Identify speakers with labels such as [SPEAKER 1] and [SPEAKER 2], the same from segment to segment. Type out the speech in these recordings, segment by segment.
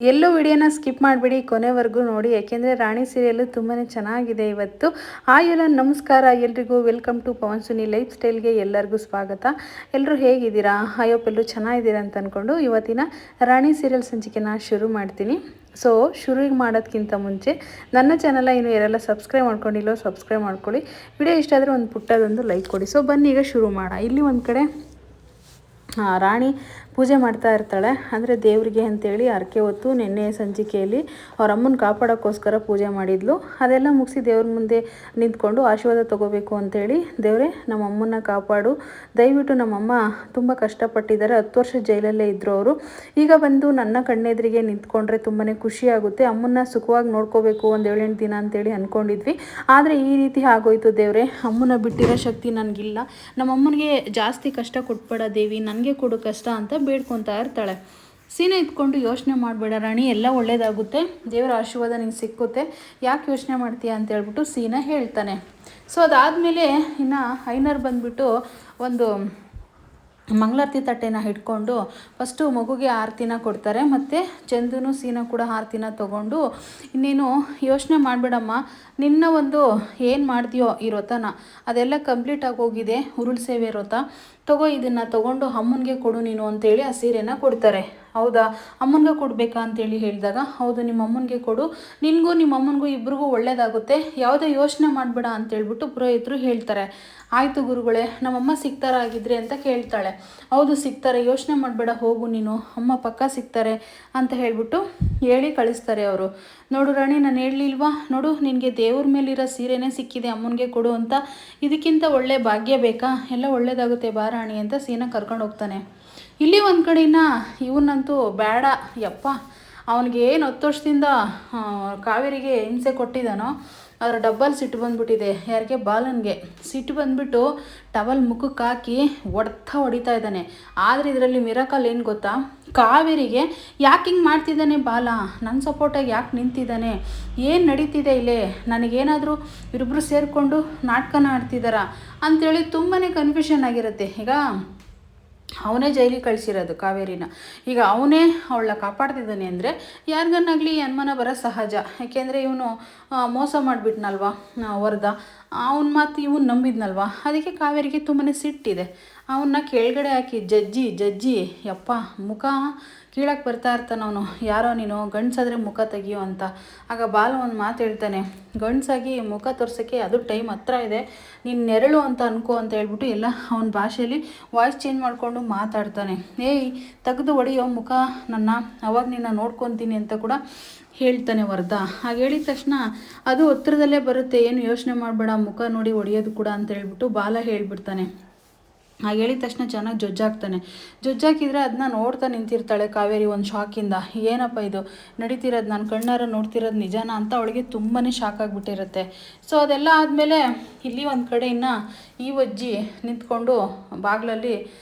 [SPEAKER 1] ಎಲ್ಲೂ ವಿಡಿಯೋನ ಸ್ಕಿಪ್ ಮಾಡಿಬಿಡಿ, ಕೊನೆವರೆಗೂ ನೋಡಿ. ಯಾಕೆಂದರೆ ರಾಣಿ ಸೀರಿಯಲ್ಲು ತುಂಬಾ ಚೆನ್ನಾಗಿದೆ ಇವತ್ತು. ಹಾಯ್ ಎಲ್ಲ ನಮಸ್ಕಾರ ಎಲ್ರಿಗೂ. Welcome to Pavan Suni life ಸ್ಟೈಲ್ಗೆ ಎಲ್ಲರಿಗೂ ಸ್ವಾಗತ. ಎಲ್ಲರೂ ಹೇಗಿದ್ದೀರಾ? ಅಯ್ಯಪ್ಪ ಎಲ್ಲರೂ ಚೆನ್ನಾಗಿದ್ದೀರಾ ಅಂತ ಅಂದ್ಕೊಂಡು ಇವತ್ತಿನ ರಾಣಿ ಸೀರಿಯಲ್ ಸಂಚಿಕೆನ ಶುರು ಮಾಡ್ತೀನಿ. ಸೊ ಶುರು ಮಾಡೋದಕ್ಕಿಂತ ಮುಂಚೆ ನನ್ನ ಚಾನಲ್ ಇನ್ನು ಯಾರೆಲ್ಲ ಸಬ್ಸ್ಕ್ರೈಬ್ ಮಾಡ್ಕೊಂಡಿಲ್ಲೋ ಸಬ್ಸ್ಕ್ರೈಬ್ ಮಾಡ್ಕೊಳ್ಳಿ. ವಿಡಿಯೋ ಇಷ್ಟ ಆದರೆ ಒಂದು ಪುಟ್ಟದೊಂದು ಲೈಕ್ ಕೊಡಿ. ಸೊ ಬನ್ನಿ ಈಗ ಶುರು ಮಾಡೋಣ. ಇಲ್ಲಿ ಒಂದು ಕಡೆ ರಾಣಿ ಪೂಜೆ ಮಾಡ್ತಾ ಇರ್ತಾಳೆ. ಅಂದರೆ ದೇವರಿಗೆ ಅಂತೇಳಿ ಹರಕೆ ಹೊತ್ತು ನಿನ್ನೆ ಸಂಚಿಕೆಯಲ್ಲಿ ಅವ್ರ ಅಮ್ಮನ ಕಾಪಾಡೋಕ್ಕೋಸ್ಕರ ಪೂಜೆ ಮಾಡಿದ್ಲು. ಅದೆಲ್ಲ ಮುಗಿಸಿ ದೇವ್ರ ಮುಂದೆ ನಿಂತ್ಕೊಂಡು ಆಶೀರ್ವಾದ ತೊಗೋಬೇಕು ಅಂತೇಳಿ, ದೇವರೇ ನಮ್ಮ ಅಮ್ಮನ್ನ ಕಾಪಾಡು, ದಯವಿಟ್ಟು ನಮ್ಮಮ್ಮ ತುಂಬ ಕಷ್ಟಪಟ್ಟಿದ್ದಾರೆ, 10 ವರ್ಷ ಜೈಲಲ್ಲೇ ಇದ್ದರು ಅವರು, ಈಗ ಬಂದು ನನ್ನ ಕಣ್ಣೆದುರಿಗೆ ನಿಂತ್ಕೊಂಡ್ರೆ ತುಂಬಾ ಖುಷಿಯಾಗುತ್ತೆ, ಅಮ್ಮನ್ನ ಸುಖವಾಗಿ ನೋಡ್ಕೋಬೇಕು ಒಂದು 7-8 ದಿನ ಅಂತೇಳಿ ಅಂದ್ಕೊಂಡಿದ್ವಿ. ಆದರೆ ಈ ರೀತಿ ಆಗೋಯ್ತು ದೇವರೇ, ಅಮ್ಮನ ಬಿಟ್ಟಿರೋ ಶಕ್ತಿ ನನಗಿಲ್ಲ, ನಮ್ಮಮ್ಮನಿಗೆ ಜಾಸ್ತಿ ಕಷ್ಟ ಕೊಟ್ಬೇಡ ದೇವಿ, ನನಗೆ ಕೊಡು ಕಷ್ಟ ಅಂತ ಬೇಡ್ಕೊತಾ ಇರ್ತಾಳೆ. ಸೀನೆ ಇಟ್ಕೊಂಡು ಯೋಚನೆ ಮಾಡಬೇಡ ರಾಣಿ, ಎಲ್ಲ ಒಳ್ಳೇದಾಗುತ್ತೆ, ದೇವರ ಆಶೀರ್ವಾದ ನಿಂಗೆ ಸಿಕ್ಕುತ್ತೆ, ಯಾಕೆ ಯೋಚನೆ ಮಾಡ್ತೀಯ ಅಂತ ಹೇಳ್ಬಿಟ್ಟು ಸೀನ ಹೇಳ್ತಾನೆ. ಸೊ ಅದಾದಮೇಲೆ ಇನ್ನು ಐನರ್ ಬಂದುಬಿಟ್ಟು ಒಂದು ಮಂಗಳಾರತಿ ತಟ್ಟೆನ ಹಿಡ್ಕೊಂಡು ಫಸ್ಟು ಮಗುಗೆ ಆರತಿನ ಕೊಡ್ತಾರೆ. ಮತ್ತು ಚಂದನು ಸೀನ ಕೂಡ ಆರತಿನ ತೊಗೊಂಡು, ಇನ್ನೇನು ಯೋಚನೆ ಮಾಡಬೇಡಮ್ಮ, ನಿನ್ನ ಒಂದು ಏನು ಮಾಡ್ತೀಯೋ ಈ ವ್ರತನ ಅದೆಲ್ಲ ಕಂಪ್ಲೀಟ್ ಆಗೋಗಿದೆ, ಉರುಳು ಸೇವೆ ವ್ರತ ತಗೋ, ಇದನ್ನು ತೊಗೊಂಡು ಅಮ್ಮನಿಗೆ ಕೊಡು ನೀನು ಅಂತೇಳಿ ಆ ಸೀರೆನ ಕೊಡ್ತಾರೆ. ಹೌದಾ, ಅಮ್ಮನಿಗೆ ಕೊಡಬೇಕಾ ಅಂತೇಳಿ ಹೇಳಿದಾಗ, ಹೌದು ನಿಮ್ಮ ಅಮ್ಮನಿಗೆ ಕೊಡು, ನಿನಗೂ ನಿಮ್ಮ ಅಮ್ಮನಿಗೂ ಇಬ್ರಿಗೂ ಒಳ್ಳೇದಾಗುತ್ತೆ, ಯಾವುದೇ ಯೋಚನೆ ಮಾಡಬೇಡ ಅಂತೇಳ್ಬಿಟ್ಟು ಪುರೋಹಿತರು ಹೇಳ್ತಾರೆ. ಆಯಿತು ಗುರುಗಳೇ, ನಮ್ಮಮ್ಮ ಸಿಗ್ತಾರಾಗಿದ್ರೆ ಅಂತ ಕೇಳ್ತಾಳೆ. ಹೌದು ಸಿಗ್ತಾರೆ, ಯೋಚನೆ ಮಾಡಬೇಡ, ಹೋಗು ನೀನು, ಅಮ್ಮ ಪಕ್ಕ ಸಿಗ್ತಾರೆ ಅಂತ ಹೇಳ್ಬಿಟ್ಟು ಹೇಳಿ ಕಳಿಸ್ತಾರೆ ಅವರು. ನೋಡು ರಾಣಿ, ನಾನು ಹೇಳಲಿಲ್ವಾ, ನೋಡು ನಿನಗೆ ದೇವ್ರ ಮೇಲಿರೋ ಸೀರೆನೇ ಸಿಕ್ಕಿದೆ, ಅಮ್ಮನಿಗೆ ಕೊಡು ಅಂತ, ಇದಕ್ಕಿಂತ ಒಳ್ಳೆ ಭಾಗ್ಯ ಬೇಕಾ, ಎಲ್ಲ ಒಳ್ಳೇದಾಗುತ್ತೆ ಬಾ ರಾಣಿ ಅಂತ ಸೀನ ಕರ್ಕೊಂಡು ಹೋಗ್ತಾನೆ. ಇಲ್ಲಿ ಒಂದು ಕಡೆಯಿಂದ ಇವನಂತೂ ಬೇಡ ಯಪ್ಪ, ಅವನಿಗೆ ಏನು 10 ವರ್ಷದಿಂದ ಕಾವೇರಿಗೆ ಹಿಂಸೆ ಕೊಟ್ಟಿದ್ದಾನೋ ಅದರ ಡಬ್ಬಲ್ ಸಿಟ್ಟು ಬಂದುಬಿಟ್ಟಿದೆ. ಯಾರಿಗೆ? ಬಾಲನ್ಗೆ ಸಿಟ್ಟು ಬಂದುಬಿಟ್ಟು ಟವಲ್ ಮುಖಕ್ಕೆ ಹಾಕಿ ಹೊಡಿತಾ ಇದ್ದಾನೆ. ಆದರೆ ಇದರಲ್ಲಿ ಮಿರಾಕಲ್ ಏನು ಗೊತ್ತಾ, ಕಾವೇರಿಗೆ ಯಾಕೆ ಹಿಂಗೆ ಮಾಡ್ತಿದ್ದಾನೆ ಬಾಲ, ನನ್ನ ಸಪೋರ್ಟಾಗಿ ಯಾಕೆ ನಿಂತಿದ್ದಾನೆ, ಏನು ನಡೀತಿದೆ ಇಲ್ಲೇ, ನನಗೇನಾದರೂ ಇವರಿಬ್ಬರು ಸೇರಿಕೊಂಡು ನಾಟಕನ ಆಡ್ತಿದ್ದಾರಾ ಅಂಥೇಳಿ ತುಂಬಾ ಕನ್ಫ್ಯೂಷನ್ ಆಗಿರುತ್ತೆ. ಈಗ ಅವನೇ ಜೈಲಿಗೆ ಕಳಿಸಿರೋದು ಕಾವೇರಿನ, ಈಗ ಅವನೇ ಅವಳನ್ನ ಕಾಪಾಡ್ತಿದ್ದಾನೆ ಅಂದರೆ ಯಾರಿಗನ್ನಾಗಲಿ ಅನುಮಾನ ಬರೋ ಸಹಜ. ಯಾಕೆಂದರೆ ಇವನು ಮೋಸ ಮಾಡಿಬಿಟ್ನಲ್ವ ವರದ, ಅವನ ಮಾತು ಇವನು ನಂಬಿದ್ನಲ್ವ, ಅದಕ್ಕೆ ಕಾವೇರಿಗೆ ತುಂಬಾ ಸಿಟ್ಟಿದೆ. ಅವನ್ನ ಕೆಳಗಡೆ ಹಾಕಿ ಜಜ್ಜಿ ಯಪ್ಪ ಮುಖ ಕೀಳಕ್ಕೆ ಬರ್ತಾ ಇರ್ತಾನೆ ಅವನು, ಯಾರೋ ನೀನು ಗಂಡ್ಸಾದರೆ ಮುಖ ತೆಗಿಯೋ ಅಂತ. ಆಗ ಬಾಲ ಒಂದು ಮಾತು ಹೇಳ್ತಾನೆ, ಗಂಡ್ಸಾಗಿ ಮುಖ ತೋರ್ಸೋಕ್ಕೆ ಅದು ಟೈಮ್ ಹತ್ರ ಇದೆ, ನೀನು ನೆರಳು ಅಂತ ಅನ್ಕೋ ಅಂತ ಹೇಳ್ಬಿಟ್ಟು ಎಲ್ಲ ಅವನ ಭಾಷೆಯಲ್ಲಿ ವಾಯ್ಸ್ ಚೇಂಜ್ ಮಾಡಿಕೊಂಡು ಮಾತಾಡ್ತಾನೆ. ಏಯ್ ತೆಗೆದು ಹೊಡೆಯೋ ಮುಖ ನನ್ನ, ಅವಾಗ ನಿನ್ನ ನೋಡ್ಕೊತೀನಿ ಅಂತ ಕೂಡ ಹೇಳ್ತಾನೆ ವರದ. ಹಾಗೆ ಹೇಳಿದ ತಕ್ಷಣ ಅದು ಹತ್ರದಲ್ಲೇ ಬರುತ್ತೆ, ಏನು ಯೋಚನೆ ಮಾಡಬೇಡ, ಮುಖ ನೋಡಿ ಹೊಡೆಯೋದು ಕೂಡ ಅಂತ ಹೇಳ್ಬಿಟ್ಟು ಬಾಲ ಹೇಳ್ಬಿಡ್ತಾನೆ. ಹಾಗೆ ಹೇಳಿದ ತಕ್ಷಣ ಚೆನ್ನಾಗಿ ಜೊಜ್ಜಾಕಿದ್ರೆ ಅದನ್ನ ನೋಡ್ತಾ ನಿಂತಿರ್ತಾಳೆ ಕಾವೇರಿ ಒಂದು ಶಾಕಿಂದ. ಏನಪ್ಪ ಇದು ನಡೀತಿರೋದು, ನಾನು ಕಣ್ಣಾರ ನೋಡ್ತಿರೋದು ನಿಜಾನ ಅಂತ ಅವಳಿಗೆ ತುಂಬಾ ಶಾಕ್ ಆಗಿಬಿಟ್ಟಿರುತ್ತೆ. ಸೊ ಅದೆಲ್ಲ ಆದಮೇಲೆ ಇಲ್ಲಿ ಒಂದು ಕಡೆ ಇನ್ನು ಈ ಅಜ್ಜಿ ನಿಂತ್ಕೊಂಡು ಬಾಗಿಲಲ್ಲಿ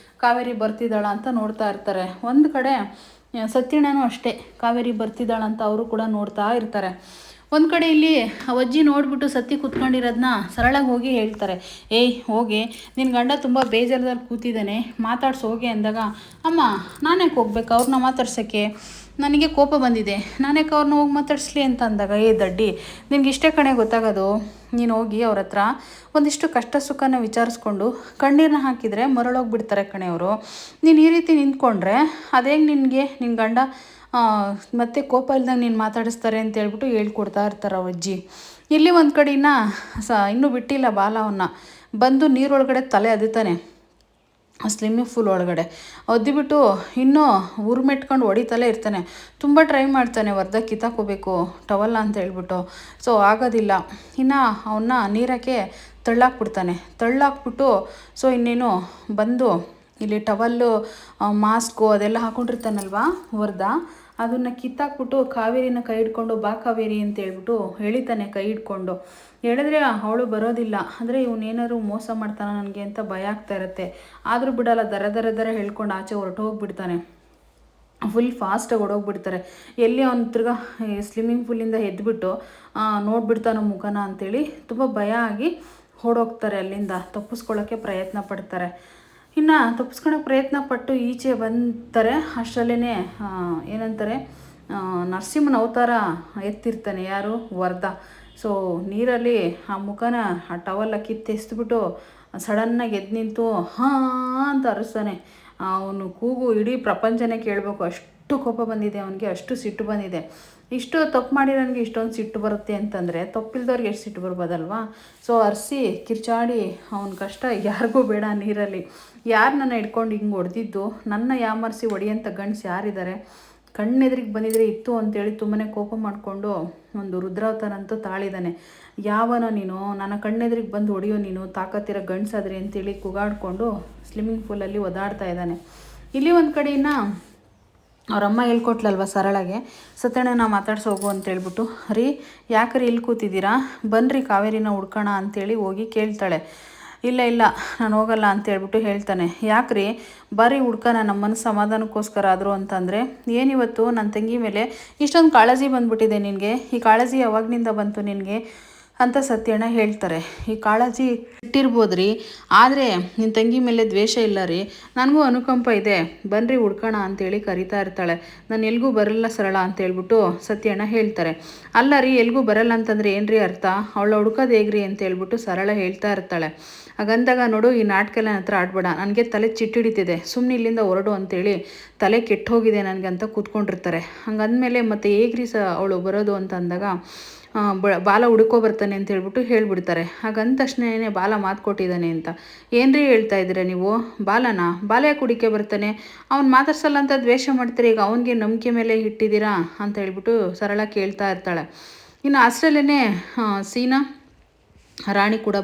[SPEAKER 1] ಕಾವೇರಿ ಬರ್ತಿದ್ದಾಳ ಅಂತ ನೋಡ್ತಾ ಇರ್ತಾರೆ. ಒಂದು ಕಡೆ ಸತ್ಯಣ್ಣನೂ ಅಷ್ಟೇ, ಕಾವೇರಿ ಬರ್ತಿದ್ದಾಳಂತ ಅವರು ಕೂಡ ನೋಡ್ತಾ ಇರ್ತಾರೆ. ಒಂದು ಕಡೆ ಇಲ್ಲಿ ಅಜ್ಜಿ ನೋಡಿಬಿಟ್ಟು ಸತ್ಯ ಕೂತ್ಕೊಂಡಿರೋದನ್ನ ಸರಳಾಗಿ ಹೋಗಿ ಹೇಳ್ತಾರೆ, ಏಯ್ ಹೋಗಿ ನಿನ್ನ ಗಂಡ ತುಂಬ ಬೇಜಾರದಲ್ಲಿ ಕೂತಿದ್ದಾನೆ, ಮಾತಾಡ್ಸಿ ಹೋಗಿ ಅಂದಾಗ, ಅಮ್ಮ ನಾನೇ ಹೋಗ್ಬೇಕು ಅವ್ರನ್ನ ಮಾತಾಡ್ಸೋಕ್ಕೆ, ನನಗೆ ಕೋಪ ಬಂದಿದೆ, ನಾನೇ ಅವ್ರನ್ನ ಹೋಗಿ ಮಾತಾಡಿಸ್ಲಿ ಅಂತ ಅಂದಾಗ, ಏ ದಡ್ಡಿ ನಿನಗೆ ಇಷ್ಟೇ ಕಣೆ ಗೊತ್ತಾಗೋದು, ನೀನು ಹೋಗಿ ಅವ್ರ ಹತ್ರ ಒಂದಿಷ್ಟು ಕಷ್ಟ ಸುಖನ ವಿಚಾರಿಸ್ಕೊಂಡು ಕಣ್ಣೀರನ್ನ ಹಾಕಿದರೆ ಮರಳೋಗಿಬಿಡ್ತಾರೆ ಕಣೆ ಅವರು, ನೀನು ಈ ರೀತಿ ನಿಂತ್ಕೊಂಡ್ರೆ ಅದೇಗೆ ನಿನಗೆ ನಿನ್ನ ಗಂಡ ಮತ್ತೆ ಕೋಪ ಇಲ್ದಂಗೆ ನೀನು ಮಾತಾಡಿಸ್ತಾರೆ ಅಂತ ಹೇಳ್ಬಿಟ್ಟು ಹೇಳ್ಕೊಡ್ತಾ ಇರ್ತಾರೆ ಅಜ್ಜಿ. ಇಲ್ಲಿ ಒಂದು ಕಡೆ ಇನ್ನೂ ಬಿಟ್ಟಿಲ್ಲ ಬಾಲ, ಅವನ್ನ ಬಂದು ನೀರೊಳಗಡೆ ತಲೆ ಅದುತ್ತಾನೆ, ಸ್ವಿಮ್ಮಿಂಗ್ ಪೂಲ್ ಒಳಗಡೆ ಒದ್ದಿಬಿಟ್ಟು ಇನ್ನೂ ಉರ್ಮೆಟ್ಕೊಂಡು ಹೊಡಿತಲೇ ಇರ್ತಾನೆ. ತುಂಬ ಟ್ರೈ ಮಾಡ್ತಾನೆ ವರ್ಧ ಕಿತ್ತಾಕೋಬೇಕು ಟವಲ್ಲ ಅಂತ ಹೇಳ್ಬಿಟ್ಟು, ಸೊ ಆಗೋದಿಲ್ಲ. ಇನ್ನು ಅವನ್ನ ನೀರಕ್ಕೆ ತಳ್ಳಾಕ್ಬಿಟ್ಟು ಸೊ ಇನ್ನೇನು ಬಂದು ಇಲ್ಲಿ ಟವಲ್ಲು ಮಾಸ್ಕು ಅದೆಲ್ಲ ಹಾಕ್ಕೊಂಡಿರ್ತಾನಲ್ವ ವರ್ಧ, ಅದನ್ನು ಕಿತ್ತಾಕ್ಬಿಟ್ಟು ಕಾವೇರಿನ ಕೈ ಹಿಡ್ಕೊಂಡು ಬಾ ಕಾವೇರಿ ಅಂತ ಹೇಳ್ಬಿಟ್ಟು ಎಳಿತಾನೆ. ಕೈ ಹಿಡ್ಕೊಂಡು ಹೇಳಿದ್ರೆ ಅವಳು ಬರೋದಿಲ್ಲ, ಅಂದರೆ ಇವನೇನಾದ್ರು ಮೋಸ ಮಾಡ್ತಾನೆ ನನಗೆ ಅಂತ ಭಯ ಆಗ್ತಾ ಇರುತ್ತೆ. ಆದರೂ ಬಿಡಲ್ಲ, ದರ ಹೇಳ್ಕೊಂಡು ಆಚೆ ಹೊರಟೋಗ್ಬಿಡ್ತಾನೆ. ಫುಲ್ ಫಾಸ್ಟಾಗಿ ಹೊಡೋಗ್ಬಿಡ್ತಾರೆ. ಎಲ್ಲಿ ಅವ್ನು ತಿರ್ಗಾ ಸ್ವಿಮ್ಮಿಂಗ್ ಪೂಲಿಂದ ಎದ್ಬಿಟ್ಟು ನೋಡ್ಬಿಡ್ತಾನೋ ಮುಖನ ಅಂಥೇಳಿ ತುಂಬ ಭಯ ಆಗಿ ಓಡೋಗ್ತಾರೆ ಅಲ್ಲಿಂದ, ತಪ್ಪಿಸ್ಕೊಳ್ಳೋಕ್ಕೆ ಪ್ರಯತ್ನ ಪಡ್ತಾರೆ. ಇನ್ನು ತಪ್ಪಿಸ್ಕೊಳ್ಳೋಕೆ ಪ್ರಯತ್ನ ಪಟ್ಟು ಈಚೆ ಬಂತಾರೆ. ಅಷ್ಟರಲ್ಲೇ ಏನಂತಾರೆ, ನರಸಿಂಹನ ಅವತಾರ ಎತ್ತಿರ್ತಾನೆ ಯಾರು, ವರದ. ಸೊ ನೀರಲ್ಲಿ ಆ ಮುಖನ ಆ ಟವಲ್ಲ ಕಿತ್ತೆಸ್ಬಿಟ್ಟು ಸಡನ್ನಾಗಿ ಎದ್ದು ನಿಂತು ಹಾಂ ಅಂತ ಅರಸ್ತಾನೆ. ಅವನು ಕೂಗು ಇಡೀ ಪ್ರಪಂಚನೇ ಕೇಳಬೇಕು, ಅಷ್ಟು ಕೋಪ ಬಂದಿದೆ ಅವನಿಗೆ, ಅಷ್ಟು ಸಿಟ್ಟು ಬಂದಿದೆ. ಇಷ್ಟು ತಪ್ಪು ಮಾಡಿರೋನಿಗೆ ಇಷ್ಟೊಂದು ಸಿಟ್ಟು ಬರುತ್ತೆ ಅಂತಂದರೆ ತಪ್ಪಿಲ್ದವ್ರಿಗೆ ಎಷ್ಟು ಸಿಟ್ಟು ಬರ್ಬೋದಲ್ವಾ. ಸೊ ಅರಸಿ ಕಿರ್ಚಾಡಿ ಅವನ ಕಷ್ಟ ಯಾರಿಗೂ ಬೇಡ ನೀರಲ್ಲಿ. ಯಾರು ನನ್ನ ಹಿಡ್ಕೊಂಡು ಹಿಂಗೆ ಹೊಡೆದಿದ್ದು, ನನ್ನ ಯಾಮರ್ಸಿ ಹೊಡಿಯಂಥ ಗಂಡ್ಸು ಯಾರಿದ್ದಾರೆ, ಕಣ್ಣೆದ್ರಿಗೆ ಬಂದಿದ್ರೆ ಇತ್ತು ಅಂತೇಳಿ ತುಂಬಾ ಕೋಪ ಮಾಡಿಕೊಂಡು ಒಂದು ರುದ್ರಾವತಾರ ಅಂತೂ ತಾಳಿದ್ದಾನೆ. ಯಾವನೋ ನೀನು, ನನ್ನ ಕಣ್ಣೆದ್ರಿಗೆ ಬಂದು ಹೊಡೆಯೋ ನೀನು, ತಾಕತ್ತಿರೋ ಗಂಡ್ಸಾದ್ರಿ ಅಂತೇಳಿ ಕೂಗಾಡಿಕೊಂಡು ಸ್ವಿಮ್ಮಿಂಗ್ ಪೂಲಲ್ಲಿ ಒದಾಡ್ತಾ ಇದ್ದಾನೆ. ಇಲ್ಲಿ ಒಂದು ಕಡೆಯಿಂದ ಅವರಮ್ಮ ಹೇಳ್ಕೊಟ್ಲಲ್ವ ಸರಳಗೆ, ಸತ್ಯಣ್ಣನ ಮಾತಾಡ್ಸೋಗು ಅಂತೇಳ್ಬಿಟ್ಟು, ರೀ ಯಾಕ್ರಿ ಇಲ್ಲಿ ಕೂತಿದ್ದೀರಾ, ಬನ್ನಿರಿ ಕಾವೇರಿನ ಹುಡ್ಕೋಣ ಅಂತೇಳಿ ಹೋಗಿ ಕೇಳ್ತಾಳೆ. ಇಲ್ಲ ನಾನು ಹೋಗಲ್ಲ ಅಂತೇಳ್ಬಿಟ್ಟು ಹೇಳ್ತಾನೆ. ಯಾಕ್ರಿ ಬರೀ ಹುಡ್ಕೋಣ ನಮ್ಮ ಮನಸ್ಸು ಸಮಾಧಾನಕ್ಕೋಸ್ಕರ ಆದರೂ ಅಂತಂದರೆ, ಏನಿವತ್ತು ನನ್ನ ತಂಗಿ ಮೇಲೆ ಇಷ್ಟೊಂದು ಕಾಳಜಿ ಬಂದ್ಬಿಟ್ಟಿದೆ ನಿನಗೆ, ಈ ಕಾಳಜಿ ಯಾವಾಗನಿಂದ ಬಂತು ನಿನಗೆ ಅಂತ ಸತ್ಯಣ್ಣ ಹೇಳ್ತಾರೆ. ಈ ಕಾಳಜಿ ಇಟ್ಟಿರ್ಬೋದ್ರಿ, ಆದರೆ ನಿನ್ನ ತಂಗಿ ಮೇಲೆ ದ್ವೇಷ ಇಲ್ಲ ರೀ, ನನಗೂ ಅನುಕಂಪ ಇದೆ, ಬನ್ನಿರಿ ಹುಡ್ಕೋಣ ಅಂತೇಳಿ ಕರಿತಾ ಇರ್ತಾಳೆ. ನಾನು ಎಲ್ಗೂ ಬರಲ್ಲ ಸರಳ ಅಂತೇಳ್ಬಿಟ್ಟು ಸತ್ಯಣ್ಣ ಹೇಳ್ತಾರೆ. ಅಲ್ಲ ರೀ ಎಲ್ಗೂ ಬರಲ್ಲ ಅಂತಂದರೆ ಏನ್ರಿ ಅರ್ಥ, ಅವಳ ಹುಡ್ಕೋದು ಹೇಗ್ರಿ ಅಂತೇಳ್ಬಿಟ್ಟು ಸರಳ ಹೇಳ್ತಾ ಇರ್ತಾಳೆ. ಹಾಗಂದಾಗ ನೋಡು, ಈ ನಾಟಕ ಎಲ್ಲ ನನ್ನ ಹತ್ರ ಆಡ್ಬೇಡ, ನನಗೆ ತಲೆ ಚಿಟ್ಟಿಡಿತಿದೆ, ಸುಮ್ಮನೆ ಇಲ್ಲಿಂದ ಹೊರಡು ಅಂತೇಳಿ ತಲೆ ಕೆಟ್ಟೋಗಿದೆ ನನಗೆ ಅಂತ ಕೂತ್ಕೊಂಡಿರ್ತಾರೆ. ಹಂಗಂದಮೇಲೆ ಮತ್ತೆ ಹೇಗ್ರಿ ಅವಳು ಬರೋದು ಅಂತ ಅಂದಾಗ, ಬಾಲ ಹುಡ್ಕೋ ಬರ್ತಾನೆ ಅಂತ ಹೇಳ್ಬಿಟ್ಟು ಹೇಳ್ಬಿಡ್ತಾರೆ. ಹಾಗಂದ ತಕ್ಷಣ ಬಾಲ ಮಾತು ಕೊಟ್ಟಿದ್ದಾನೆ ಅಂತ. ಏನ್ರಿ ಹೇಳ್ತಾ ಇದ್ದೀರಾ ನೀವು, ಬಾಲ ಯಾಕೆ ಹುಡುಕೆ ಬರ್ತಾನೆ, ಅವ್ನು ಮಾತಾಡ್ಸಲ್ಲ ಅಂತ ದ್ವೇಷ ಮಾಡ್ತೀರಿ, ಈಗ ಅವನಿಗೆ ನಂಬಿಕೆ ಮೇಲೆ ಇಟ್ಟಿದ್ದೀರಾ ಅಂತ ಹೇಳ್ಬಿಟ್ಟು ಸರಳ ಕೇಳ್ತಾ ಇರ್ತಾಳೆ. ಇನ್ನು ಅಷ್ಟರಲ್ಲೇ ಸೀನಾ ರಾಣಿ ಕೂಡ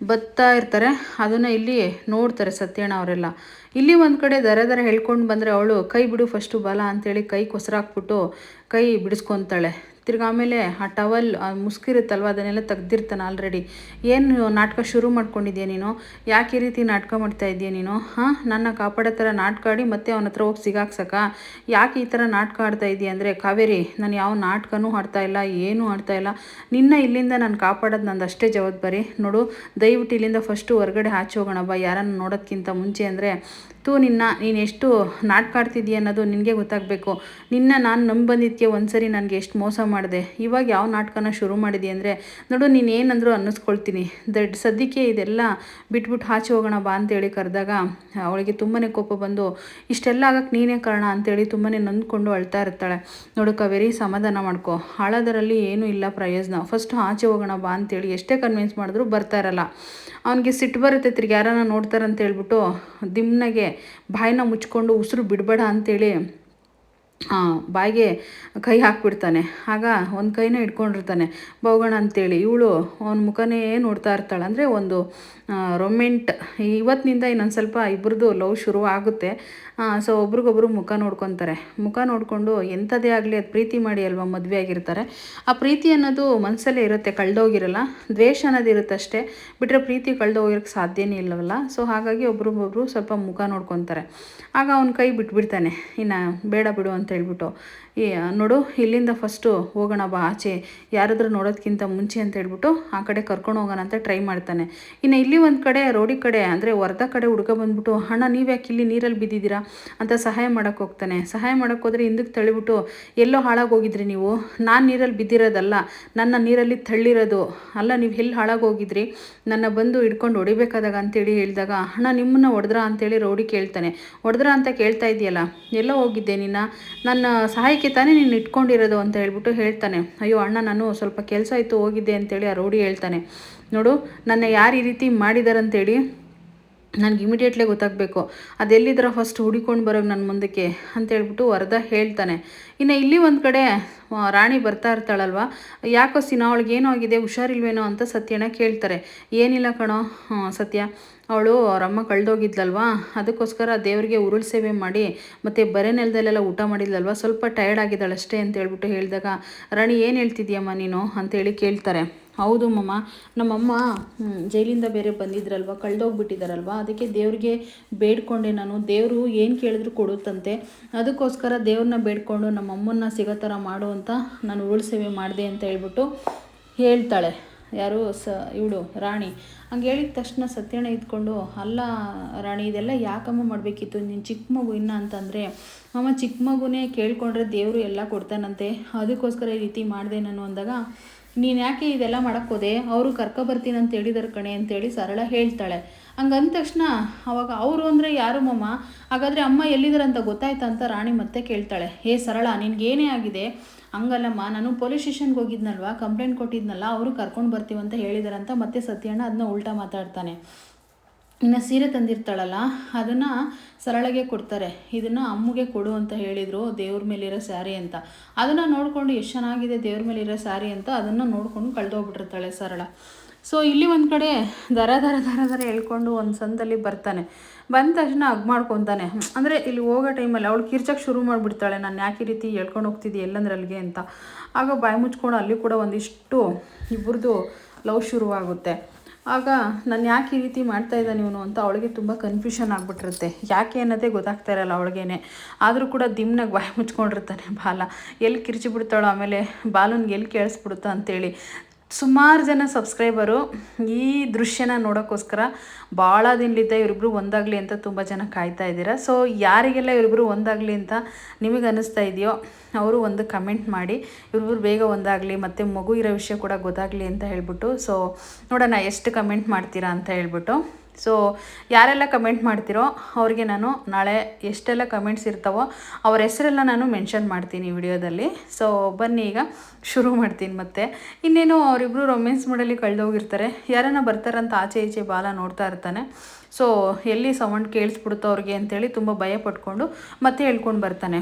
[SPEAKER 1] ಬರ್ತಾ ಇರ್ತಾರೆ. ಅದನ್ನು ಇಲ್ಲಿ ನೋಡ್ತಾರೆ ಸತ್ಯಣ್ಣ ಅವರೆಲ್ಲ. ಇಲ್ಲಿ ಒಂದು ಕಡೆ ದರ ಹೇಳ್ಕೊಂಡು ಬಂದರೆ ಅವಳು ಕೈ ಬಿಡು ಫಸ್ಟು ಬಾಲ ಅಂತೇಳಿ ಕೈ ಕೊಸರಾಕ್ಬಿಟ್ಟು ಕೈ ಬಿಡಿಸ್ಕೊತಾಳೆ. ತಿರ್ಗಿ ಆಮೇಲೆ ಆ ಟವಲ್ ಮುಸ್ಕಿರುತ್ತಲ್ವ ಅದನ್ನೆಲ್ಲ ತೆಗ್ದಿರ್ತಾನೆ ಆಲ್ರೆಡಿ. ಏನು ನಾಟಕ ಶುರು ಮಾಡ್ಕೊಂಡಿದ್ಯಾ ನೀನು, ಯಾಕೆ ಈ ರೀತಿ ನಾಟಕ ಮಾಡ್ತಾ ಇದೆಯಾ ನೀನು, ನನ್ನ ಕಾಪಾಡೋ ಥರ ನಾಟಕ ಆಡಿ ಮತ್ತೆ ಅವನ ಹತ್ರ ಹೋಗಿ ಸಿಗಾಕ್ಸಕ, ಯಾಕೆ ಈ ಥರ ನಾಟಕ ಆಡ್ತಾ ಇದೆಯಾ ಅಂದರೆ, ಕಾವೇರಿ ನಾನು ಯಾವ ನಾಟಕನೂ ಆಡ್ತಾ ಇಲ್ಲ, ಏನೂ ಆಡ್ತಾ ಇಲ್ಲ, ನಿನ್ನ ಇಲ್ಲಿಂದ ನಾನು ಕಾಪಾಡೋದು ನಂದು ಅಷ್ಟೇ ಜವಾಬ್ದಾರಿ. ನೋಡು ದಯವಿಟ್ಟು ಇಲ್ಲಿಂದ ಫಸ್ಟು ಹೊರಗಡೆ ಆಚೆ ಹೋಗೋಣ ಬಾ, ಯಾರನ್ನು ನೋಡೋದಕ್ಕಿಂತ ಮುಂಚೆ ಅಂದರೆ, ನೀನು ಎಷ್ಟು ನಾಟಕ ಆಡ್ತಿದ್ದೀಯ ಅನ್ನೋದು ನಿನಗೆ ಗೊತ್ತಾಗಬೇಕು. ನಾನು ನಂಬಿ ಬಂದಿದ್ದಕ್ಕೆ ಒಂದ್ಸರಿ ನನಗೆ ಎಷ್ಟು ಮೋಸ ಮಾಡಿದೆ, ಇವಾಗ ಯಾವ ನಾಟಕನ ಶುರು ಮಾಡಿದೆ ಅಂದರೆ, ನೋಡು ನೀನು ಏನಂದರೂ ಅನ್ನಿಸ್ಕೊಳ್ತೀನಿ, ಸದ್ಯಕ್ಕೆ ಇದೆಲ್ಲ ಬಿಟ್ಬಿಟ್ಟು ಆಚೆ ಹೋಗೋಣ ಬಾ ಅಂತೇಳಿ ಕರೆದಾಗ ಅವಳಿಗೆ ತುಂಬಾ ಕೋಪ ಬಂದು, ಇಷ್ಟೆಲ್ಲ ಆಗಕ್ಕೆ ನೀನೇ ಕಾರಣ ಅಂತೇಳಿ ತುಂಬಾ ನೊಂದ್ಕೊಂಡು ಅಳ್ತಾ ಇರ್ತಾಳೆ. ನೋಡು ಕಾವೇರಿ ಸಮಾಧಾನ ಮಾಡ್ಕೊ, ಹಾಳೋದರಲ್ಲಿ ಏನೂ ಇಲ್ಲ ಪ್ರಯೋಜನ, ಫಸ್ಟ್ ಆಚೆ ಹೋಗೋಣ ಬಾ ಅಂತೇಳಿ ಎಷ್ಟೇ ಕನ್ವಿನ್ಸ್ ಮಾಡಿದ್ರು ಬರ್ತಾ ಇರಲ್ಲ. ಅವನಿಗೆ ಸಿಟ್ಟು ಬರುತ್ತೆ, ತಿರ್ಗಿ ಯಾರನ್ನ ನೋಡ್ತಾರಂತ ಹೇಳ್ಬಿಟ್ಟು ದಿಮ್ನಾಗೆ ಬಾಯಿನ ಮುಚ್ಕೊಂಡು ಉಸಿರು ಬಿಡಬೇಡ ಅಂತೇಳಿ ಬಾಯಿಗೆ ಕೈ ಹಾಕ್ಬಿಡ್ತಾನೆ. ಆಗ ಒಂದು ಕೈನ ಇಟ್ಕೊಂಡಿರ್ತಾನೆ ಹೋಗೋಣ ಅಂತೇಳಿ. ಇವಳು ಅವನ ಮುಖನೇ ನೋಡ್ತಾ ಇರ್ತಾಳೆ. ಅಂದರೆ ಒಂದು ಇವತ್ತಿನಿಂದ ಇನ್ನೊಂದು ಸ್ವಲ್ಪ ಇಬ್ಬರದು ಲವ್ ಶುರು ಆಗುತ್ತೆ. ಸೊ ಒಬ್ರಿಗೊಬ್ರು ಮುಖ ನೋಡ್ಕೊತಾರೆ. ಮುಖ ನೋಡಿಕೊಂಡು ಎಂಥದೇ ಆಗಲಿ ಅದು ಪ್ರೀತಿ ಮಾಡಿ ಅಲ್ವಾ ಮದುವೆ ಆಗಿರ್ತಾರೆ. ಆ ಪ್ರೀತಿ ಅನ್ನೋದು ಮನಸ್ಸಲ್ಲೇ ಇರುತ್ತೆ, ಕಳೆದೋಗಿರಲ್ಲ. ದ್ವೇಷ ಅನ್ನೋದು ಇರುತ್ತೆ ಅಷ್ಟೇ, ಬಿಟ್ಟರೆ ಪ್ರೀತಿ ಕಳೆದೋಗಿರೋಕ್ಕೆ ಸಾಧ್ಯನೇ ಇಲ್ಲವಲ್ಲ. ಸೊ ಹಾಗಾಗಿ ಒಬ್ರಿಗೊಬ್ರು ಸ್ವಲ್ಪ ಮುಖ ನೋಡ್ಕೊತಾರೆ. ಆಗ ಅವನ ಕೈ ಬಿಟ್ಬಿಡ್ತಾನೆ, ಇನ್ನು ಬೇಡ ಬಿಡು ಅಂತ ಹೇಳ್ಬಿಟ್ಟು. ನೋಡು ಇಲ್ಲಿಂದ ಫಸ್ಟು ಹೋಗೋಣ ಬಾ ಆಚೆ, ಯಾರಾದರೂ ನೋಡೋದಕ್ಕಿಂತ ಮುಂಚೆ ಅಂತ ಹೇಳ್ಬಿಟ್ಟು ಆ ಕಡೆ ಕರ್ಕೊಂಡು ಹೋಗೋಣ ಅಂತ ಟ್ರೈ ಮಾಡ್ತಾನೆ. ಇನ್ನು ಇಲ್ಲಿ ಒಂದು ಕಡೆ ರೋಡಿ ಕಡೆ ಅಂದರೆ ವರದ ಕಡೆ ಹುಡುಗ ಬಂದ್ಬಿಟ್ಟು, ಅಣ್ಣ ನೀವು ಯಾಕೆ ಇಲ್ಲಿ ನೀರಲ್ಲಿ ಬಿದ್ದಿದ್ದೀರಾ ಅಂತ ಸಹಾಯ ಮಾಡೋಕ್ಕೆ ಹೋಗ್ತಾನೆ. ಸಹಾಯ ಮಾಡೋಕ್ಕೆ ಹೋದರೆ ಹಿಂದಕ್ಕೆ ತಳ್ಳಿಬಿಟ್ಟು, ಎಲ್ಲೋ ಹಾಳಾಗೋಗಿದ್ರಿ ನೀವು, ನಾನು ನೀರಲ್ಲಿ ಬಿದ್ದಿರೋದಲ್ಲ, ನನ್ನ ನೀರಲ್ಲಿ ತಳ್ಳಿರೋದು ಅಲ್ಲ, ನೀವು ಎಲ್ಲಿ ಹಾಳಾಗೋಗಿದ್ರಿ, ನನ್ನ ಬಂದು ಹಿಡ್ಕೊಂಡು ಹೊಡಿಬೇಕಾದಾಗ ಅಂತೇಳಿ ಹೇಳಿದಾಗ, ಅಣ್ಣ ನಿಮ್ಮನ್ನು ಹೊಡೆದ್ರಾ ಅಂತೇಳಿ ರೌಡಿ ಕೇಳ್ತಾನೆ. ಹೊಡೆದ್ರಾ ಅಂತ ಕೇಳ್ತಾ ಇದೆಯಲ್ಲ, ಎಲ್ಲೋ ಹೋಗಿದ್ದೆ ನನ್ನ ಸಹಾಯಕ್ಕೆ ತಾನೇ ನೀನು ಇಟ್ಕೊಂಡಿರೋದು ಅಂತ ಹೇಳ್ಬಿಟ್ಟು ಹೇಳ್ತಾನೆ. ಅಯ್ಯೋ ಅಣ್ಣ ನಾನು ಸ್ವಲ್ಪ ಕೆಲಸ ಆಯಿತು ಹೋಗಿದ್ದೆ ಅಂತೇಳಿ ಆ ರೌಡಿ ಹೇಳ್ತಾನೆ. ನೋಡು ನನ್ನ ಯಾರು ಈ ರೀತಿ ಮಾಡಿದಾರಂತೇಳಿ ನನಗೆ ಇಮಿಡಿಯೇಟ್ಲಿ ಗೊತ್ತಾಗಬೇಕು, ಅದೆಲ್ಲಿದ್ರೆ ಫಸ್ಟ್ ಹುಡಿಕೊಂಡು ಬರೋದು ನನ್ನ ಮುಂದಕ್ಕೆ ಅಂತೇಳ್ಬಿಟ್ಟು ವರದ ಹೇಳ್ತಾನೆ. ಇನ್ನು ಇಲ್ಲಿ ಒಂದು ಕಡೆ ರಾಣಿ ಬರ್ತಾ ಇರ್ತಾಳಲ್ವ, ಯಾಕೋ ಸಿನಾ ಅವಳಿಗೆ ಏನೋ ಆಗಿದೆ ಹುಷಾರಿಲ್ವೇನೋ ಅಂತ ಸತ್ಯನ ಕೇಳ್ತಾರೆ. ಏನಿಲ್ಲ ಕಣೋ ಸತ್ಯ, ಅವಳು ಅವರಮ್ಮ ಕಳೆದೋಗಿದ್ಲಲ್ವಾ, ಅದಕ್ಕೋಸ್ಕರ ದೇವರಿಗೆ ಉರುಳು ಸೇವೆ ಮಾಡಿ ಮತ್ತು ಬರೆ ನೆಲದಲ್ಲೆಲ್ಲ ಊಟ ಮಾಡಿದ್ಲಲ್ವ, ಸ್ವಲ್ಪ ಟಯರ್ಡ್ ಆಗಿದ್ದಾಳೆ ಅಷ್ಟೇ ಅಂತ ಹೇಳ್ಬಿಟ್ಟು ಹೇಳಿದಾಗ, ರಾಣಿ ಏನು ಹೇಳ್ತಿದ್ಯಮ್ಮ ನೀನು ಅಂತೇಳಿ ಕೇಳ್ತಾರೆ. ಹೌದು ಮಮ್ಮ, ನಮ್ಮಮ್ಮ ಜೈಲಿಂದ ಬೇರೆ ಬಂದಿದ್ರಲ್ವ, ಕಳೆದೋಗ್ಬಿಟ್ಟಿದ್ದಾರಲ್ವ, ಅದಕ್ಕೆ ದೇವ್ರಿಗೆ ಬೇಡ್ಕೊಂಡೆ ನಾನು, ದೇವರು ಏನು ಕೇಳಿದ್ರು ಕೊಡುತ್ತಂತೆ, ಅದಕ್ಕೋಸ್ಕರ ದೇವ್ರನ್ನ ಬೇಡ್ಕೊಂಡು ನಮ್ಮಮ್ಮನ್ನ ಸಿಗೋ ಥರ ಮಾಡು ಅಂತ ನಾನು ಉರುಳು ಸೇವೆ ಮಾಡಿದೆ ಅಂತ ಹೇಳ್ಬಿಟ್ಟು ಹೇಳ್ತಾಳೆ. ಯಾರು ಇವಳು ರಾಣಿ ಹಂಗೆ ಹೇಳಿದ ತಕ್ಷಣ ಸತ್ಯಣ್ಣ ಇದ್ಕೊಂಡು, ಅಲ್ಲ ರಾಣಿ ಇದೆಲ್ಲ ಯಾಕಮ್ಮ ಮಾಡಬೇಕಿತ್ತು, ನೀನು ಚಿಕ್ಕ ಮಗು ಇನ್ನು ಅಂತಂದರೆ, ಅಮ್ಮ ಚಿಕ್ಕ ಮಗುನೇ ಕೇಳ್ಕೊಂಡ್ರೆ ದೇವರು ಎಲ್ಲ ಕೊಡ್ತಾನಂತೆ, ಅದಕ್ಕೋಸ್ಕರ ಈ ರೀತಿ ಮಾಡಿದೆ ನಾನು ಅಂದಾಗ, ನೀನು ಯಾಕೆ ಇದೆಲ್ಲ ಮಾಡೋಕ್ಕೋದೆ, ಅವರು ಬರ್ತೀನಿ ಅಂತ ಹೇಳಿದಾರೆ ಕಣೆ ಅಂತೇಳಿ ಸರಳ ಹೇಳ್ತಾಳೆ. ಹಂಗಂದ ತಕ್ಷಣ ಅವಾಗ ಅವರು ಅಂದರೆ ಯಾರು ಮಮ್ಮ, ಹಾಗಾದರೆ ಅಮ್ಮ ಎಲ್ಲಿದ್ದಾರಂತ ಗೊತ್ತಾಯ್ತಾ ಅಂತ ರಾಣಿ ಮತ್ತೆ ಕೇಳ್ತಾಳೆ. ಸರಳ ನಿನಗೇನೇ ಆಗಿದೆ, ಹಂಗಲ್ಲಮ್ಮ, ನಾನು ಪೊಲೀಸ್ ಸ್ಟೇಷನ್ಗೆ ಹೋಗಿದ್ನಲ್ವ, ಕಂಪ್ಲೇಂಟ್ ಕೊಟ್ಟಿದ್ನಲ್ಲ, ಅವರು ಕರ್ಕೊಂಡು ಬರ್ತೀವಂತ ಹೇಳಿದಾರಂತ ಮತ್ತೆ ಸತ್ಯಣ್ಣ ಅದನ್ನ ಉಲ್ಟಾ ಮಾತಾಡ್ತಾನೆ. ಇನ್ನು ಸೀರೆ ತಂದಿರ್ತಾಳಲ್ಲ ಅದನ್ನು ಸರಳಗೆ ಕೊಡ್ತಾರೆ, ಇದನ್ನು ಅಮ್ಮಗೆ ಕೊಡು ಅಂತ ಹೇಳಿದರು, ದೇವ್ರ ಮೇಲಿರೋ ಸ್ಯಾರಿ ಅಂತ. ಅದನ್ನು ನೋಡಿಕೊಂಡು ಎಷ್ಟು ಚೆನ್ನಾಗಿದೆ ದೇವ್ರ ಮೇಲಿರೋ ಸ್ಯಾರಿ ಅಂತ ಅದನ್ನು ನೋಡಿಕೊಂಡು ಕಳೆದೋಗ್ಬಿಟ್ಟಿರ್ತಾಳೆ ಸರಳ. ಸೊ ಇಲ್ಲಿ ಒಂದು ಕಡೆ ದರ ಹೇಳ್ಕೊಂಡು ಒಂದು ಸಂದಲ್ಲಿ ಬರ್ತಾನೆ. ಬಂದ ತಕ್ಷಣ ಹಗ್ ಮಾಡ್ಕೊತಾನೆ. ಅಂದರೆ ಇಲ್ಲಿ ಹೋಗೋ ಟೈಮಲ್ಲಿ ಅವಳು ಕಿರ್ಚಕ್ಕೆ ಶುರು ಮಾಡಿಬಿಡ್ತಾಳೆ, ನಾನು ಯಾಕೆ ಈ ರೀತಿ ಹೇಳ್ಕೊಂಡು ಹೋಗ್ತಿದ್ದೆ ಎಲ್ಲಂದ್ರಲ್ಲಿಗೆ ಅಂತ. ಆಗ ಬಾಯಿ ಮುಚ್ಕೊಂಡು ಅಲ್ಲಿ ಕೂಡ ಒಂದಿಷ್ಟು ಇಬ್ಬರದು ಲವ್ ಶುರುವಾಗುತ್ತೆ. ಆಗ ನಾನು ಯಾಕೆ ಈ ರೀತಿ ಮಾಡ್ತಾಯಿದ್ದಾನೆ ಇವನು ಅಂತ ಅವಳಿಗೆ ತುಂಬ ಕನ್ಫ್ಯೂಷನ್ ಆಗಿಬಿಟ್ಟಿರುತ್ತೆ. ಯಾಕೆ ಅನ್ನೋದೇ ಗೊತ್ತಾಗ್ತಾ ಇರಲ್ಲ ಅವಳಿಗೇನೆ. ಆದರೂ ಕೂಡ ದಿಮ್ನಾಗ ಬಾಯಿ ಮುಚ್ಕೊಂಡಿರ್ತಾನೆ ಬಾಲ. ಎಲ್ಲಿ ಕಿರ್ಚಿಬಿಡ್ತಾಳೋ, ಆಮೇಲೆ ಬಾಲನ್ಗೆ ಎಲ್ಲಿ ಕೇಳಿಸ್ಬಿಡುತ್ತಾ ಅಂತೇಳಿ. ಸುಮಾರು ಜನ ಸಬ್ಸ್ಕ್ರೈಬರು ಈ ದೃಶ್ಯನ ನೋಡೋಕ್ಕೋಸ್ಕರ ಭಾಳ ದಿನಲಿದ್ದ ಇವರಿಬ್ಬರು ಒಂದಾಗಲಿ ಅಂತ ತುಂಬ ಜನ ಕಾಯ್ತಾ ಇದ್ದೀರಾ. ಸೊ ಯಾರಿಗೆಲ್ಲ ಇವರಿಬ್ಬರು ಒಂದಾಗಲಿ ಅಂತ ನಿಮಗೆ ಅನ್ನಿಸ್ತಾ ಇದೆಯೋ ಅವರು ಒಂದು ಕಮೆಂಟ್ ಮಾಡಿ, ಇವರಿಬ್ಬರು ಬೇಗ ಒಂದಾಗಲಿ ಮತ್ತು ಮಗು ಇರೋ ವಿಷಯ ಕೂಡ ಗೊತ್ತಾಗಲಿ ಅಂತ ಹೇಳ್ಬಿಟ್ಟು. ಸೊ ನೋಡೋಣ ಎಷ್ಟು ಕಮೆಂಟ್ ಮಾಡ್ತೀರಾ ಅಂತ ಹೇಳ್ಬಿಟ್ಟು. ಸೊ ಯಾರೆಲ್ಲ ಕಮೆಂಟ್ ಮಾಡ್ತೀರೋ ಅವ್ರಿಗೆ ನಾನು ನಾಳೆ ಎಷ್ಟೆಲ್ಲ ಕಮೆಂಟ್ಸ್ ಇರ್ತಾವೋ ಅವ್ರ ಹೆಸರೆಲ್ಲ ನಾನು ಮೆನ್ಷನ್ ಮಾಡ್ತೀನಿ ವಿಡಿಯೋದಲ್ಲಿ. ಸೊ ಬನ್ನಿ ಈಗ ಶುರು ಮಾಡ್ತೀನಿ. ಮತ್ತು ಇನ್ನೇನು ಅವರಿಬ್ಬರು ರೊಮ್ಯಾನ್ಸ್ ಮಾಡಲಿ ಕಳೆದೋಗಿರ್ತಾರೆ. ಯಾರನ್ನ ಬರ್ತಾರಂತ ಆಚೆ ಈಚೆ ಬಾಲ ನೋಡ್ತಾ ಇರ್ತಾನೆ. ಸೊ ಎಲ್ಲಿ ಸೌಂಡ್ ಕೇಳಿಸ್ಬಿಡುತ್ತೋ ಅವ್ರಿಗೆ ಅಂತೇಳಿ ತುಂಬ ಭಯ ಪಟ್ಕೊಂಡು ಮತ್ತೆ ಹೇಳ್ಕೊಂಡು ಬರ್ತಾನೆ.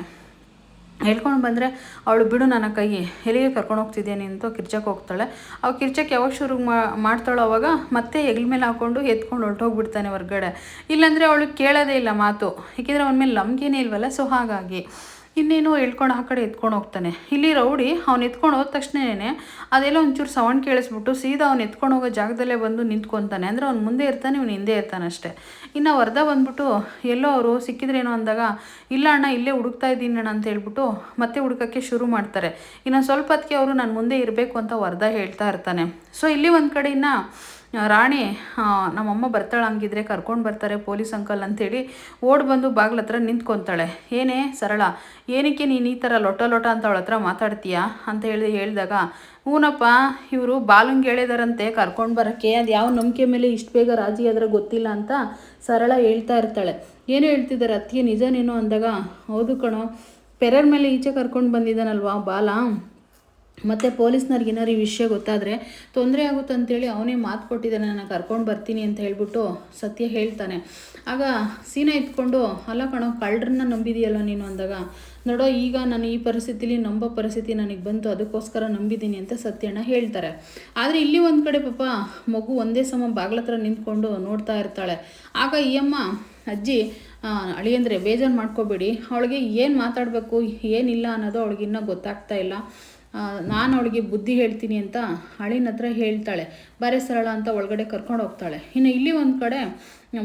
[SPEAKER 1] ಹೇಳ್ಕೊಂಡು ಬಂದರೆ ಅವಳು ಬಿಡು ನನ್ನ ಕೈ, ಎಲ್ಲಿಗೆ ಕರ್ಕೊಂಡು ಹೋಗ್ತಿದ್ದೇನೆ ಅಂತ ಕಿರ್ಚಕ್ಕೆ ಹೋಗ್ತಾಳೆ. ಅವಾಗ ಕಿರ್ಚಕ್ಕೆ ಯಾವಾಗ ಶುರು ಮಾಡ್ತಾಳೋ ಅವಾಗ ಮತ್ತೆ ಹೆಗ್ಲ ಮೇಲೆ ಹಾಕ್ಕೊಂಡು ಎತ್ಕೊಂಡು ಹೊರಟೋಗ್ಬಿಡ್ತಾನೆ ಹೊರಗಡೆ. ಇಲ್ಲಾಂದರೆ ಅವಳು ಕೇಳೋದೇ ಇಲ್ಲ ಮಾತು, ಏಕೆಂದರೆ ಅವನ ಮೇಲೆ ನಂಬಿಕೆನೇ ಇಲ್ವಲ್ಲ. ಸೊ ಹಾಗಾಗಿ ಇನ್ನೇನು ಹೇಳ್ಕೊಂಡು ಆ ಕಡೆ ಎತ್ಕೊಂಡು ಹೋಗ್ತಾನೆ. ಇಲ್ಲಿ ರೌಡಿ ಅವ್ನು ಎತ್ಕೊಂಡು ಹೋದ ತಕ್ಷಣವೇ ಅದೆಲ್ಲ ಒಂಚೂರು ಸೌಂಡ್ ಕೇಳಿಸ್ಬಿಟ್ಟು ಸೀದಾ ಅವ್ನು ಎತ್ಕೊಂಡು ಹೋಗೋ ಜಾಗದಲ್ಲೇ ಬಂದು ನಿಂತ್ಕೊತಾನೆ. ಅಂದರೆ ಅವ್ನು ಮುಂದೆ ಇರ್ತಾನೆ, ಇವ್ನು ಹಿಂದೆ ಇರ್ತಾನೆ ಅಷ್ಟೇ. ಇನ್ನು ವರ್ಧ ಬಂದ್ಬಿಟ್ಟು ಎಲ್ಲೋ ಅವರು ಸಿಕ್ಕಿದ್ರೇನೋ ಅಂದಾಗ, ಇಲ್ಲ ಅಣ್ಣ ಇಲ್ಲೇ ಹುಡುಕ್ತಾ ಇದ್ದೀನಿ ಅಣ್ಣ ಅಂತ ಹೇಳ್ಬಿಟ್ಟು ಮತ್ತೆ ಹುಡುಕೋಕ್ಕೆ ಶುರು ಮಾಡ್ತಾರೆ. ಇನ್ನು ಸ್ವಲ್ಪ ಹೊತ್ತಿಗೆ ಅವರು ನಾನು ಮುಂದೆ ಇರಬೇಕು ಅಂತ ವರ್ಧ ಹೇಳ್ತಾ ಇರ್ತಾನೆ. ಸೊ ಇಲ್ಲಿ ಒಂದು ಕಡೆ ಇನ್ನು ರಾಣಿ ನಮ್ಮಮ್ಮ ಬರ್ತಾಳೆ, ಹಂಗಿದ್ರೆ ಕರ್ಕೊಂಡು ಬರ್ತಾರೆ ಪೊಲೀಸ್ ಅಂಕಲ್ ಅಂಥೇಳಿ ಓಡ್ ಬಂದು ಬಾಗ್ಲ ಹತ್ರ ನಿಂತ್ಕೊತಾಳೆ. ಏನೇ ಸರಳ, ಏನಕ್ಕೆ ನೀನು ಈ ಥರ ಲೊಟ ಅಂತ ಅವಳ ಹತ್ರ ಮಾತಾಡ್ತೀಯಾ ಅಂತ ಹೇಳಿದಾಗ, ಹೂನಪ್ಪ ಇವರು ಬಾಲಂಗೆ ಹೇಳಿದಾರಂತೆ ಕರ್ಕೊಂಡು ಬರೋಕ್ಕೆ, ಅದು ಯಾವ ನಂಬಿಕೆ ಮೇಲೆ ಇಷ್ಟು ಬೇಗ ರಾಜಿ ಆದ್ರೆ ಗೊತ್ತಿಲ್ಲ ಅಂತ ಸರಳ ಹೇಳ್ತಾ ಇರ್ತಾಳೆ. ಏನು ಹೇಳ್ತಿದ್ದಾರೆ ಅತ್ತಿಗೆ ನಿಜನೇನೋ ಅಂದಾಗ, ಹೌದು ಕಣೋ, ಪೆರರ್ ಮೇಲೆ ಈಚೆ ಕರ್ಕೊಂಡು ಬಂದಿದ್ದಾನಲ್ವಾ ಬಾಲ, ಮತ್ತು ಪೊಲೀಸ್ನವ್ರಿಗೆ ಏನಾರು ಈ ವಿಷಯ ಗೊತ್ತಾದರೆ ತೊಂದರೆ ಆಗುತ್ತೆ ಅಂತೇಳಿ ಅವನೇ ಮಾತು ಕೊಟ್ಟಿದ್ದಾನೆ, ನಾನು ಕರ್ಕೊಂಡು ಬರ್ತೀನಿ ಅಂತ ಹೇಳ್ಬಿಟ್ಟು ಸತ್ಯ ಹೇಳ್ತಾನೆ. ಆಗ ಸೀನಾ ಇಟ್ಕೊಂಡು, ಅಲ್ಲ ಕಣೋ ಕಳ್ಳರನ್ನ ನಂಬಿದೆಯಲ್ಲ ನೀನು ಅಂದಾಗ, ನೋಡೋ ಈಗ ನಾನು ಈ ಪರಿಸ್ಥಿತಿಲಿ ನಂಬೋ ಪರಿಸ್ಥಿತಿ ನನಗೆ ಬಂತು, ಅದಕ್ಕೋಸ್ಕರ ನಂಬಿದ್ದೀನಿ ಅಂತ ಸತ್ಯಣ್ಣ ಹೇಳ್ತಾರೆ. ಆದರೆ ಇಲ್ಲಿ ಒಂದು ಕಡೆ ಪಾಪ ಮಗು ಒಂದೇ ಸಮ ಬಾಗ್ಲತ್ರ ನಿಂತ್ಕೊಂಡು ನೋಡ್ತಾ ಇರ್ತಾಳೆ. ಆಗ ಈ ಅಮ್ಮ ಅಜ್ಜಿ ಅಳಿಯಂದರೆ ಬೇಜಾರು ಮಾಡ್ಕೋಬೇಡಿ, ಅವಳಿಗೆ ಏನು ಮಾತಾಡಬೇಕು ಏನಿಲ್ಲ ಅನ್ನೋದು ಅವಳಿಗೆ ಇನ್ನೂ ಗೊತ್ತಾಗ್ತಾ ಇಲ್ಲ, ನಾನು ಅವಳಿಗೆ ಬುದ್ಧಿ ಹೇಳ್ತೀನಿ ಅಂತ ಅಳಿನ ಹತ್ರ ಹೇಳ್ತಾಳೆ. ಬಾರೆ ಸರಳ ಅಂತ ಒಳಗಡೆ ಕರ್ಕೊಂಡು ಹೋಗ್ತಾಳೆ. ಇನ್ನು ಇಲ್ಲಿ ಒಂದು ಕಡೆ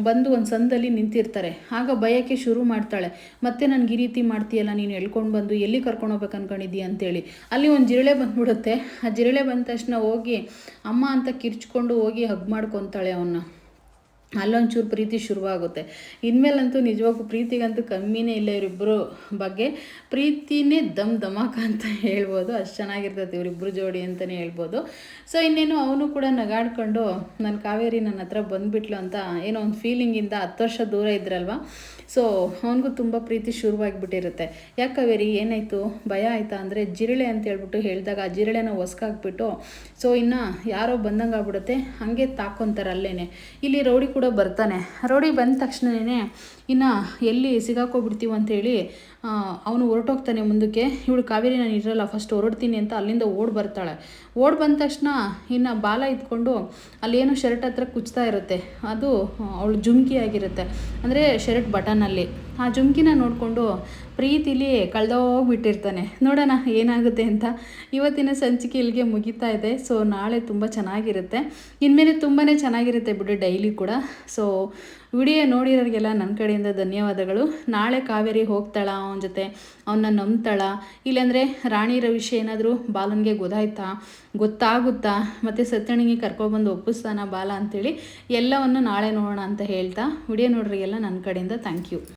[SPEAKER 1] ಬಂದು ಒಂದು ಸಂದಲ್ಲಿ ನಿಂತಿರ್ತಾರೆ. ಆಗ ಭಯಕ್ಕೆ ಶುರು ಮಾಡ್ತಾಳೆ, ಮತ್ತೆ ನನಗೆ ಈ ರೀತಿ ಮಾಡ್ತೀಯಲ್ಲ ನೀನು, ಹೇಳ್ಕೊಂಡು ಬಂದು ಎಲ್ಲಿ ಕರ್ಕೊಂಡು ಹೋಗ್ಬೇಕು ಅನ್ಕೊಂಡಿದ್ದೀಯ ಅಂತೇಳಿ. ಅಲ್ಲಿ ಒಂದು ಜಿರಳೆ ಬಂದ್ಬಿಡುತ್ತೆ. ಆ ಜಿರಳೆ ಬಂದ ತಕ್ಷಣ ಹೋಗಿ ಅಮ್ಮ ಅಂತ ಕಿರ್ಚ್ಕೊಂಡು ಹೋಗಿ ಹಗ್ ಮಾಡ್ಕೊತಾಳೆ ಅವನ್ನ. ಅಲ್ಲೊಂಚೂರು ಪ್ರೀತಿ ಶುರುವಾಗುತ್ತೆ. ಇನ್ಮೇಲಂತೂ ನಿಜವಾಗೂ ಪ್ರೀತಿಗಂತೂ ಕಮ್ಮಿನೇ ಇಲ್ಲ. ಇವರಿಬ್ಬರು ಬಗ್ಗೆ ಪ್ರೀತಿನೇ ಧಮಾಕ ಅಂತ ಹೇಳ್ಬೋದು. ಅಷ್ಟು ಚೆನ್ನಾಗಿರ್ತೈತೆ ಇವರಿಬ್ಬರು ಜೋಡಿ ಅಂತಲೇ ಹೇಳ್ಬೋದು. ಸೊ ಇನ್ನೇನು ಅವನು ಕೂಡ ನಗಾಡ್ಕೊಂಡು, ನನ್ನ ಕಾವೇರಿ ನನ್ನ ಹತ್ರ ಬಂದುಬಿಟ್ಲು ಅಂತ ಏನೋ ಒಂದು ಫೀಲಿಂಗಿಂದ 10 ವರ್ಷ ದೂರ ಇದ್ರಲ್ವ, ಸೊ ಅವನಿಗೂ ತುಂಬ ಪ್ರೀತಿ ಶುರುವಾಗಿಬಿಟ್ಟಿರುತ್ತೆ. ಯಾಕೆ ಕಾವೇರಿ ಏನಾಯಿತು, ಭಯ ಆಯಿತಾ ಅಂದರೆ, ಜಿರಳೆ ಅಂತ ಹೇಳ್ಬಿಟ್ಟು ಹೇಳಿದಾಗ ಆ ಜಿರಳೆನ ಹೊಸ್ಕಾಕ್ಬಿಟ್ಟು ಸೊ ಇನ್ನು ಯಾರೋ ಬಂದಂಗೆ ಆಗ್ಬಿಡುತ್ತೆ, ಹಾಗೆ ತಾಕೊಂತಾರೆ ಅಲ್ಲೇ. ಇಲ್ಲಿ ರೌಡಿ ಕೂಡ ಬರ್ತಾನೆ. ರೌಡಿ ಬಂದ ತಕ್ಷಣವೇ ಇನ್ನು ಎಲ್ಲಿ ಸಿಗಾಕೋಗ್ಬಿಡ್ತೀವಿ ಅಂಥೇಳಿ ಅವನು ಹೊರಟೋಗ್ತಾನೆ ಮುಂದಕ್ಕೆ. ಇವಳು ಕಾವೇರಿ ನಾನು ಇರಲ್ಲ ಫಸ್ಟ್ ಹೊರಡ್ತೀನಿ ಅಂತ ಅಲ್ಲಿಂದ ಓಡಿ ಬರ್ತಾಳೆ. ಓಡಿ ಬಂದ ತಕ್ಷಣ ಇನ್ನು ಬಾಲ ಇದ್ಕೊಂಡು ಅಲ್ಲೇನೋ ಶರ್ಟ್ ಹತ್ರ ಕುಚ್ತಾ ಇರುತ್ತೆ, ಅದು ಅವಳು ಜುಮ್ಕಿ ಆಗಿರುತ್ತೆ, ಅಂದರೆ ಶರ್ಟ್ ಬಟನಲ್ಲಿ. ಆ ಜುಮ್ಕಿನ ನೋಡಿಕೊಂಡು ಪ್ರೀತಿಲಿ ಕಳೆದೋಗ್ಬಿಟ್ಟಿರ್ತಾನೆ. ನೋಡೋಣ ಏನಾಗುತ್ತೆ ಅಂತ. ಇವತ್ತಿನ ಸಂಚಿಕೆ ಇಲ್ಲಿಗೆ ಮುಗಿತಾ ಇದೆ. ಸೊ ನಾಳೆ ತುಂಬ ಚೆನ್ನಾಗಿರುತ್ತೆ, ಇನ್ಮೇಲೆ ತುಂಬಾ ಚೆನ್ನಾಗಿರುತ್ತೆ ಬಿಡು ಡೈಲಿ ಕೂಡ. ಸೊ ವಿಡಿಯೋ ನೋಡಿರೋರಿಗೆಲ್ಲ ನನ್ನ ಕಡೆಯಿಂದ ಧನ್ಯವಾದಗಳು. ನಾಳೆ ಕಾವೇರಿ ಹೋಗ್ತಾಳ ಅವನ ಜೊತೆ, ಅವನ್ನ ನಂಬ್ತಾಳ, ಇಲ್ಲಾಂದರೆ ರಾಣಿರೋ ವಿಷಯ ಏನಾದರೂ ಬಾಲನ್ಗೆ ಗೊತ್ತಾಗುತ್ತಾ, ಮತ್ತು ಸತ್ಯನಿಗೆ ಕರ್ಕೊಬಂದು ಒಪ್ಪಿಸ್ತಾನ ಬಾಲ ಅಂಥೇಳಿ ಎಲ್ಲವನ್ನು ನಾಳೆ ನೋಡೋಣ ಅಂತ ಹೇಳ್ತಾ, ವಿಡಿಯೋ ನೋಡ್ರಿಗೆಲ್ಲ ನನ್ನ ಕಡೆಯಿಂದ ಥ್ಯಾಂಕ್ ಯು.